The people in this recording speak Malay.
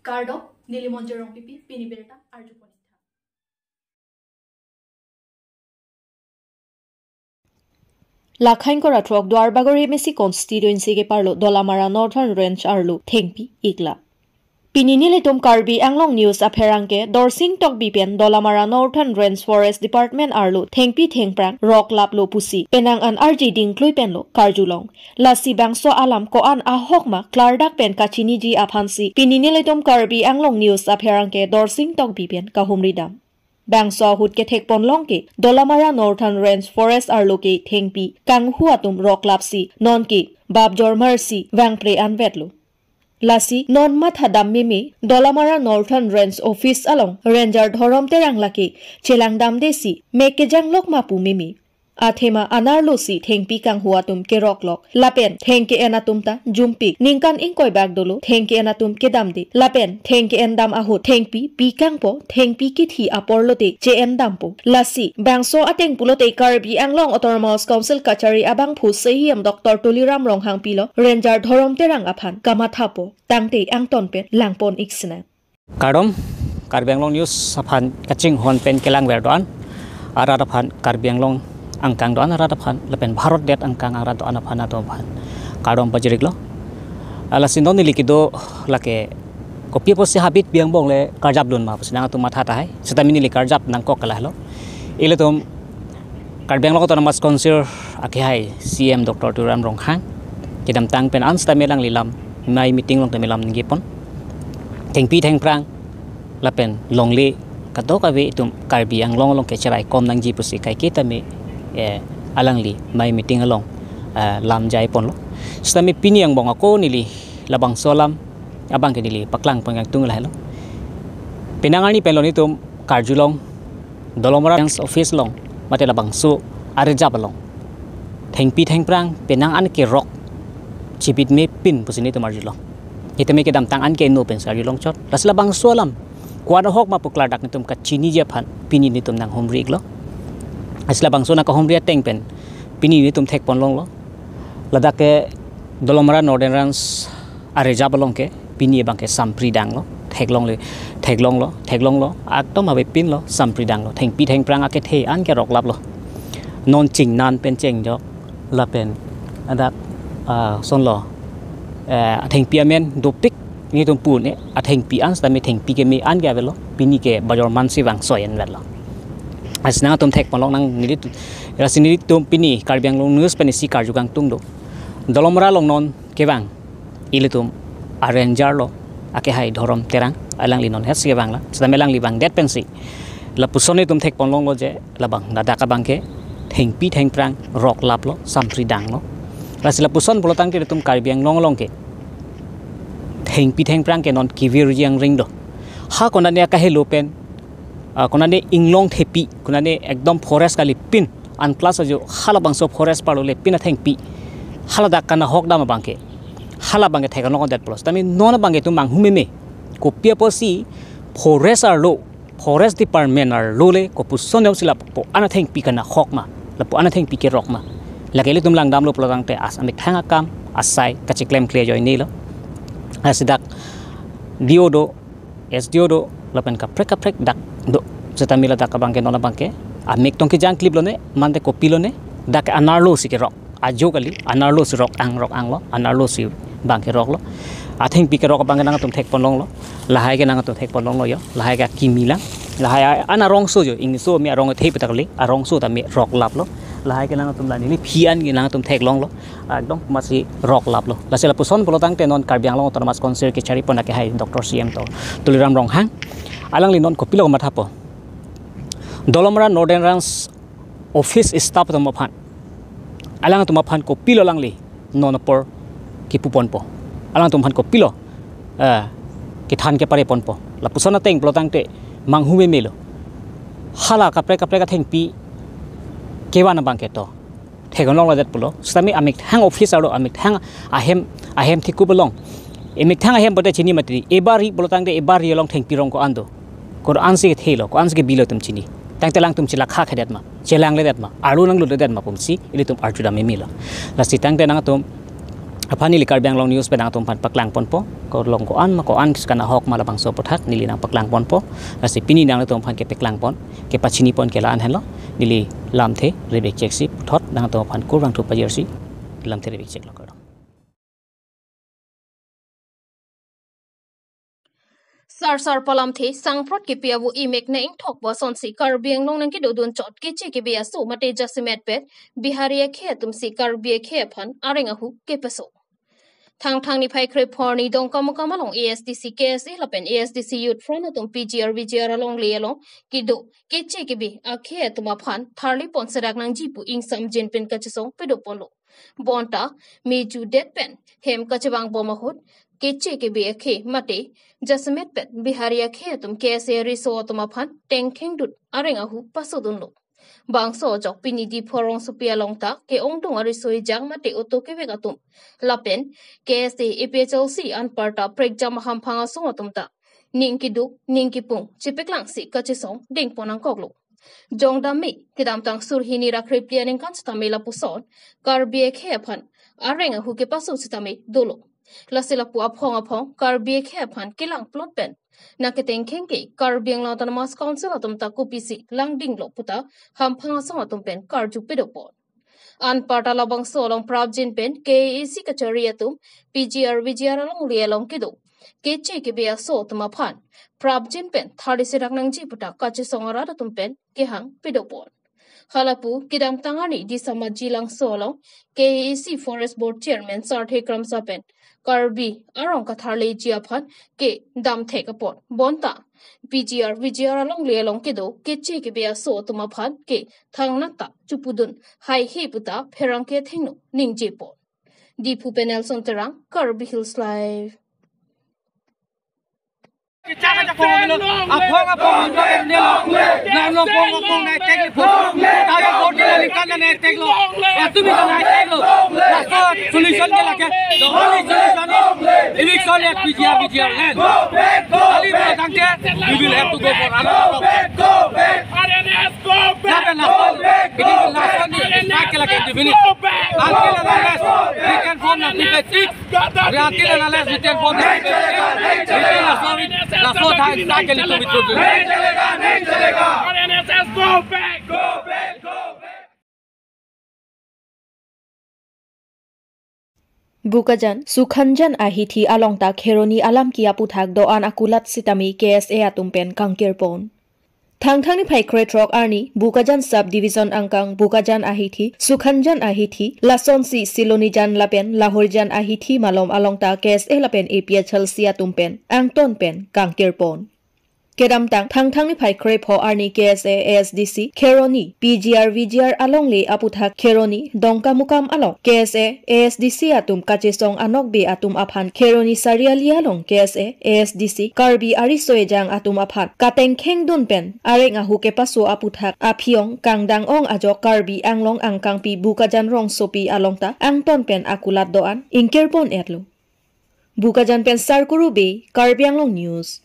Kardo Nilimonjerong pipi piniberta arjuponita. Lakhain ko ratrok duar bagori mesi constituency ke parlo Dolamara Northern Range arlu thengpi ikla. Pininili tum Karbi Anglong News apherangke Dorsing tok bipen Dolamara Northern Range Forest Department arlu thengpi thengprang rock lap lo pusi penang an RG dingklui penlo karjulong lasi bangso alam ko an ahokma klardak pen kachini ji aphansi pininili tum Karbi Anglong News apherangke Dorsing tok bipen kahumridam bangso hut ke thek ponlong ke Dolamara Northern Range Forest arlu ke thengpi kang huatum rock lapsi non ki babjor mercy wangpre anvetlo Lasi non mathadam mimi Dolamara Northern Range Office along Ranger Dhorom terang laki chelang desi mekejang lok mapu mimi athema anarlosi thengpi kang huatum ke roklok lapen thengke enatum ta jumpi ningkan ingkoi bag dolo thengke enatum ke damdi lapen thengke endam ahu thengpi pikang po thengpi ki thi aporlote che endam po lasi bangso ateng pulote Karbi Anglong Autonomous Council kachari abang phuseiam Dr. Tuliram Ronghang pilo Ranger Dhorom terang aphan kamathapo tangte angton pen langpon iksna Kadom Karbi Anglong News aphan kaching hon pen kelang verdoan ara aphan Karbi Anglong angkang doan aradapan lepen Bharat det angkang arado anapana doan kadom bajiriglo ala sindon nilikido lake kopi posi habit biang bong le karjap dun ma pusna tu matha tai setamini li karjap nang kok kalah lo ile tum Karbi Anglong Autonomous Council ake hai CM Dr. Turam Ronghang kidam tang pen ans tamelang lilam mai meeting long tamelam ngipon thengpi thengprang lapen longli kadok ave itum Karbi Anglong long ke cerai kom nang ji pusi kai kita me alangli mai meeting along lam jai pon lo stami pini yang bong ako nili labang solam abang ke nili paklang pangang tung lo pinangani pelon itu karjulong Dolamara office long mate labang so areja balong thengpi thengprang penang an ke rock chipit me pin pusini to marjulong ite me ke dam tang an ke no pen sarjulong chot las labang solam kwada hok ma puklar dak nitum ka chini je phan pini nitum nang homri lo asla bangso na ka homria teng pen pini ni tum thek pon long lo ladak ke Dolamara Northern Range areja balong ke pini bang ke sampri dang lo thek long lo aktom ave pin lo sampri dang lo theng pi theng prang ake the an ke rok lap lo non ching nan pen cheng jo la pen adak son lo theng pi amen do pik ni tum pu ne a theng pi an sta me theng pi ke me an ga velo pini ke bajor man si wang soyen velo asna tum thek polong nang nidit rasini tum pini Karbi Anglong News penisi karjugang tungdo Dolamara long non kewang ilitum arranger lo ake hai Dhorom terang alang linon hes ke bangla sedamelang libang det pensi la pusone tum thek polong lo je labang dada ka bangke thengpi thengprang rok lap lo sampri dang lo rasila puson bolotang ke tum Karbi Anglong long ke thengpi thengprang ke non kivir jiang ring do ha konane ka he lopen konane inglong thepi konane ekdom forest kali pin an plus ajo hala bangso forest parole pin thengpi hala da kana hok dama bangke hala bangke thekano kon that plus tami nona bangke tu manghume me kopia posi forest ar lo forest department ar lo le ko puson yau sila po ana thengpi kana hok ma la po ana thengpi ke rok ma lagele tum lang dam lo plotang te as amik thanga kam asai kachi claim clear join ni lo asidak diodo SDodo lapan kaprek dak do setamila dak bangke nona bangke amik tongki jang clip lo ne mande kopi lo ne dak anarlo si ke rok ajo kali anarlo si rok ang lo anarlo si bangke rok lo atheng pi ke rok bangke nang tum thek ponlong lo lahai ke nang tum thek ponlong lo yo lahai ka kimila lahai ana rong so jo ing so mi rong thei patak li arong so ta mi rok lap lo lahai ke nang tum la ni phian ki nang tum thek long lo ekdom masi rok lap lo la sela puson polotang te non Karbi Anglong Autonomous Council ke chari pon ke hai Dr. CM to Tuliram Ronghang alang linon ko pilo mathapo Dolamara Northern Range office staff to maphan alang to maphan ko pilo lang li nonapor ki pupon po alang to maphan ko pilo ki than ke pare pon po la pusona teng polotang te manghume melo hala kapre ka thengpi kewana bangke to thegonong la dat pulo stami amik hang office aro amik hang ahem thiku belong emik thang ahem bote chini matri ebari bolotang de ebari long thengpi rong ko ando ko ansi ke thelo ko ansi ke bilo tum chini tang telang tum chila kha khadet ma chelang le dat ma aru nang lu dat ma pumsi ili tum artu da me milo la sitang te nang tum apa nili Karbi Anglong news pedang tumpan paklang ponpo ko long ko an skana hok malabang so pothak nili nang paklang ponpo rasi pini nang tumpan ke paklang pon ke pachini pon ke laan henlo nili lamthe rebek cheksi thot nang tumpan kurang thu pajersi lamthe rebek chek lo ko Sar palam the sangprot ke piabu imek na ing thok ba son si Karbi Anglong nang ki dodun chot ke che ke bia so mate jasimet pet bihari khe tum si Karbi khe phan arenga hu ke peso thang ni phai kre phorni dong kam long ASDC KSA lapen ASDC youth front tum PGR along le along ki do ke che ke bi akhe tuma phan tharli pon serak nang jipu ing sam jen pen ka chesong pedo ponlo bonta me ju det pen hem ka chewang boma hot keche ke be khe mate jasmet pet biharia khe tum KSA riso tuma phan tengkheng dut arenga hu pasodun lo bangso jok pini di phorong supia longta ke ongdong ari soi jang mate oto ke vega tum lapen KSA EPHLC an parta prek jam ham phanga so tum ta ningki pung chipeklang si kache song ding ponang koklo jongdami kidam tang surhini rakre plianing kan stamela puson Karbi khe phan arenga hu ke paso sitame dolo lasila pu aphong Karbi khe phan kilang plot pen naketeng khengke Karbi Anglong Autonomous Council atum ta kupisi langding lo puta hamphanga song atum pen karju pedopon an parta labang solong prabjin pen KAC kachariatum PGR along lialong kido keche ke bea so tuma phan prabjin pen thari serak nang ji puta kache songara atum pen kehang pedopon halapu kidam tangani di samajilang solong KAC Forest Board Chairman Sarthe Kramsa pen Karbi arong katharle jia phan ke dam thek apon bonta PGR along le along ke do ke che ke bia so tuma phan ke thang na ta chupudun hai he puta pherang ke thengno ningje pon di pu panel sonterang Karbi Hills Live Apong nilo pong na tek lo tayo pon nila likan na tek lo atu mi na tek lo so solution ke lake the only solution is eviction at PGR land ali mo tangke we will have to go for RNS go back it is the last one is ke lake to finish until unless we can form a debate until unless we can form a debate la so tha ke little bit नहीं चलेगा RNSS go back Bukajan Sukhanjan ahithi alongta kheroni alam kia puthak do an akulat sitami KSA atumpen kangkirpon Thangthangni phai kretrok arni Bukajan subdivision angkang Bukajan ahithi Sukhanjan ahithi Lasonsi Silonijan lapen Lahorjan ahithi malom alongta KSA lapen APHLC atumpen angton pen kangkirpon Kedam thangthangni phai krepho arni KSA ASDC Kheroni PGR along le aputhak Kheroni dongka mukam along KSA ASDC atum kachesong anok be atum aphan Kheroni sariali along KSA ASDC Karbi arisoejang atum aphan kateng khengdun pen areng ahu ke paso aputhak aphiong kangdang ong ajo Karbi Anglong angkang pi Bukajan rong sopi alongta angton pen akulat doan ingkerpon etlo Bukajan pen sarkuru be Karbi Anglong news